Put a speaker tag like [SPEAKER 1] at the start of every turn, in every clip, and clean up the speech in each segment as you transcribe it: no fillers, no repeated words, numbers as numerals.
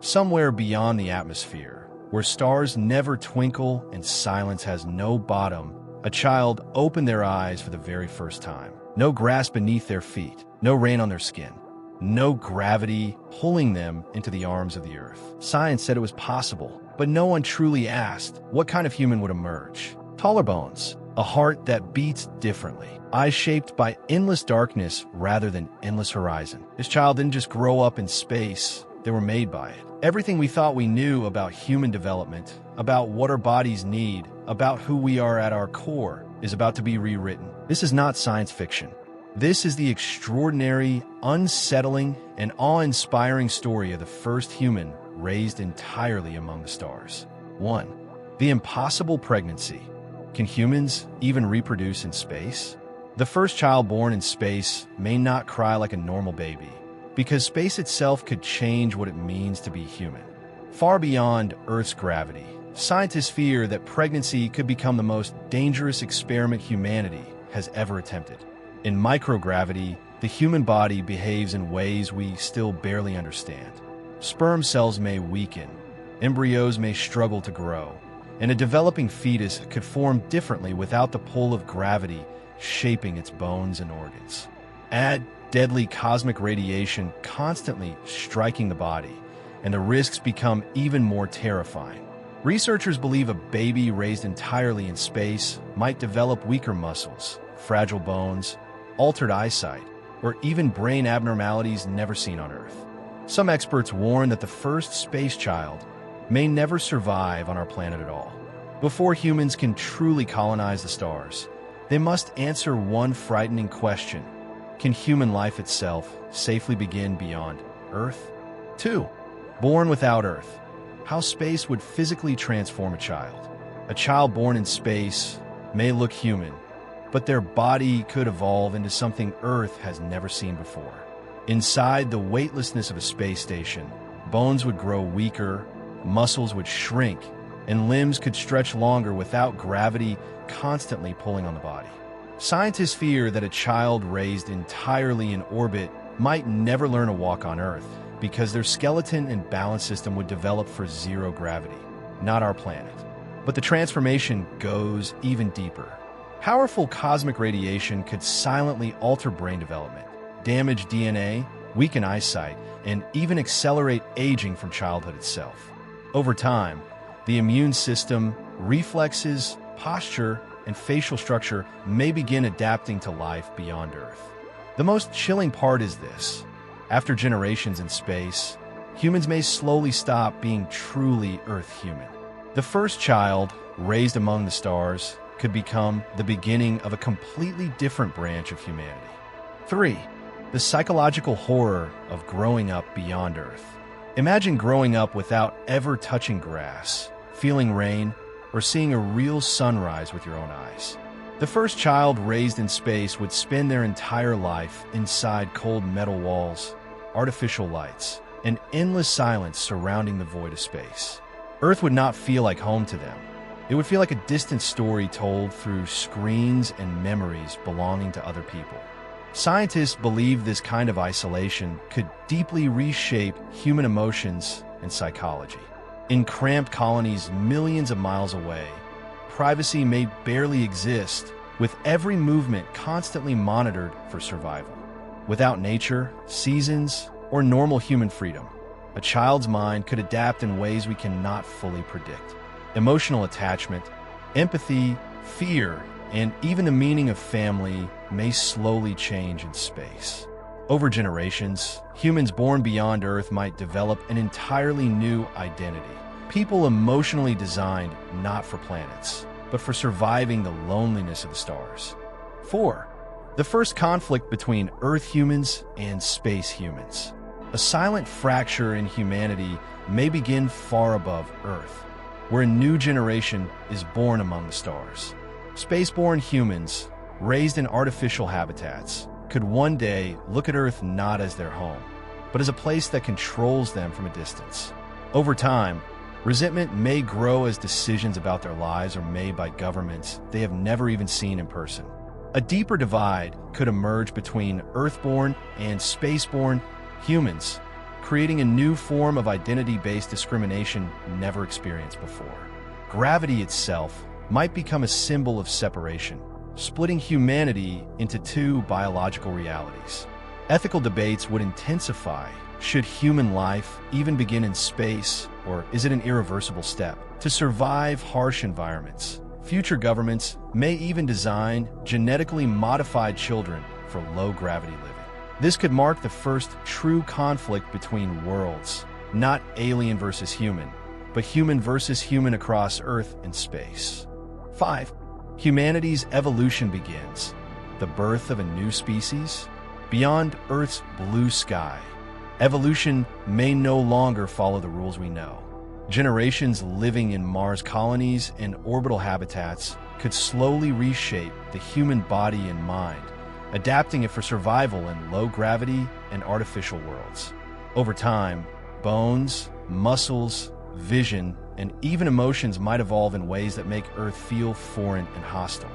[SPEAKER 1] Somewhere beyond the atmosphere, where stars never twinkle and silence has no bottom, a child opened their eyes for the very first time. No grass beneath their feet, no rain on their skin, no gravity pulling them into the arms of the earth. Science said it was possible, but no one truly asked what kind of human would emerge. Taller bones, a heart that beats differently, eyes shaped by endless darkness rather than endless horizon. This child didn't just grow up in space, they were made by it. Everything we thought we knew about human development, about what our bodies need, about who we are at our core, is about to be rewritten. This is not science fiction. This is the extraordinary, unsettling, and awe-inspiring story of the first human raised entirely among the stars. 1. The impossible pregnancy. Can humans even reproduce in space? The first child born in space may not cry like a normal baby, because space itself could change what it means to be human. Far beyond Earth's gravity, scientists fear that pregnancy could become the most dangerous experiment humanity has ever attempted. In microgravity, the human body behaves in ways we still barely understand. Sperm cells may weaken, embryos may struggle to grow, and a developing fetus could form differently without the pull of gravity shaping its bones and organs. Add deadly cosmic radiation constantly striking the body, and the risks become even more terrifying. Researchers believe a baby raised entirely in space might develop weaker muscles, fragile bones, altered eyesight, or even brain abnormalities never seen on Earth. Some experts warn that the first space child may never survive on our planet at all. Before humans can truly colonize the stars, they must answer one frightening question: can human life itself safely begin beyond Earth? 2. Born without Earth. How space would physically transform a child. A child born in space may look human, but their body could evolve into something Earth has never seen before. Inside the weightlessness of a space station, bones would grow weaker, muscles would shrink, and limbs could stretch longer without gravity constantly pulling on the body. Scientists fear that a child raised entirely in orbit might never learn to walk on Earth because their skeleton and balance system would develop for zero gravity, not our planet. But the transformation goes even deeper. Powerful cosmic radiation could silently alter brain development, damage DNA, weaken eyesight, and even accelerate aging from childhood itself. Over time, the immune system, reflexes, posture, and facial structure may begin adapting to life beyond Earth. The most chilling part is this: after generations in space, humans may slowly stop being truly Earth human. The first child, raised among the stars, could become the beginning of a completely different branch of humanity. 3. The psychological horror of growing up beyond Earth. Imagine growing up without ever touching grass, feeling rain, or seeing a real sunrise with your own eyes. The first child raised in space would spend their entire life inside cold metal walls, artificial lights, and endless silence surrounding the void of space. Earth would not feel like home to them. It would feel like a distant story told through screens and memories belonging to other people. Scientists believe this kind of isolation could deeply reshape human emotions and psychology. In cramped colonies millions of miles away, privacy may barely exist, with every movement constantly monitored for survival. Without nature, seasons, or normal human freedom, a child's mind could adapt in ways we cannot fully predict. Emotional attachment, empathy, fear, and even the meaning of family may slowly change in space. Over generations, humans born beyond Earth might develop an entirely new identity. People emotionally designed not for planets, but for surviving the loneliness of the stars. 4. The first conflict between Earth humans and space humans. A silent fracture in humanity may begin far above Earth, where a new generation is born among the stars. Spaceborne humans, raised in artificial habitats, could one day look at Earth not as their home, but as a place that controls them from a distance. Over time, resentment may grow as decisions about their lives are made by governments they have never even seen in person. A deeper divide could emerge between Earthborn and spaceborne humans, creating a new form of identity-based discrimination never experienced before. Gravity itself might become a symbol of separation, splitting humanity into two biological realities. Ethical debates would intensify. Should human life even begin in space, or is it an irreversible step to survive harsh environments? Future governments may even design genetically modified children for low-gravity living. This could mark the first true conflict between worlds, not alien versus human, but human versus human across Earth and space. 5. Humanity's evolution begins. The birth of a new species? Beyond Earth's blue sky, evolution may no longer follow the rules we know. Generations living in Mars colonies and orbital habitats could slowly reshape the human body and mind, adapting it for survival in low-gravity and artificial worlds. Over time, bones, muscles, vision, and even emotions might evolve in ways that make Earth feel foreign and hostile.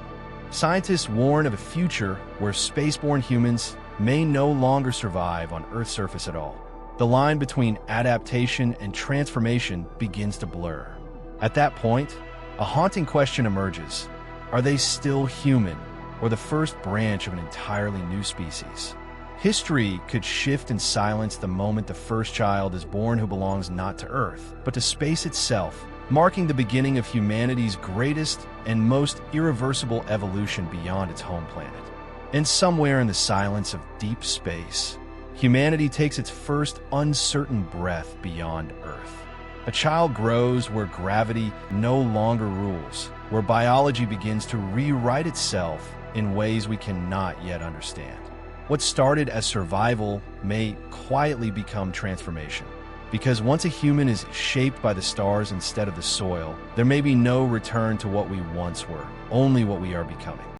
[SPEAKER 1] Scientists warn of a future where spaceborne humans may no longer survive on Earth's surface at all. The line between adaptation and transformation begins to blur. At that point, a haunting question emerges. Are they still human, or the first branch of an entirely new species? History could shift in silence the moment the first child is born who belongs not to Earth, but to space itself, marking the beginning of humanity's greatest and most irreversible evolution beyond its home planet. And somewhere in the silence of deep space, humanity takes its first uncertain breath beyond Earth. A child grows where gravity no longer rules, where biology begins to rewrite itself in ways we cannot yet understand. What started as survival may quietly become transformation. Because once a human is shaped by the stars instead of the soil, there may be no return to what we once were, only what we are becoming.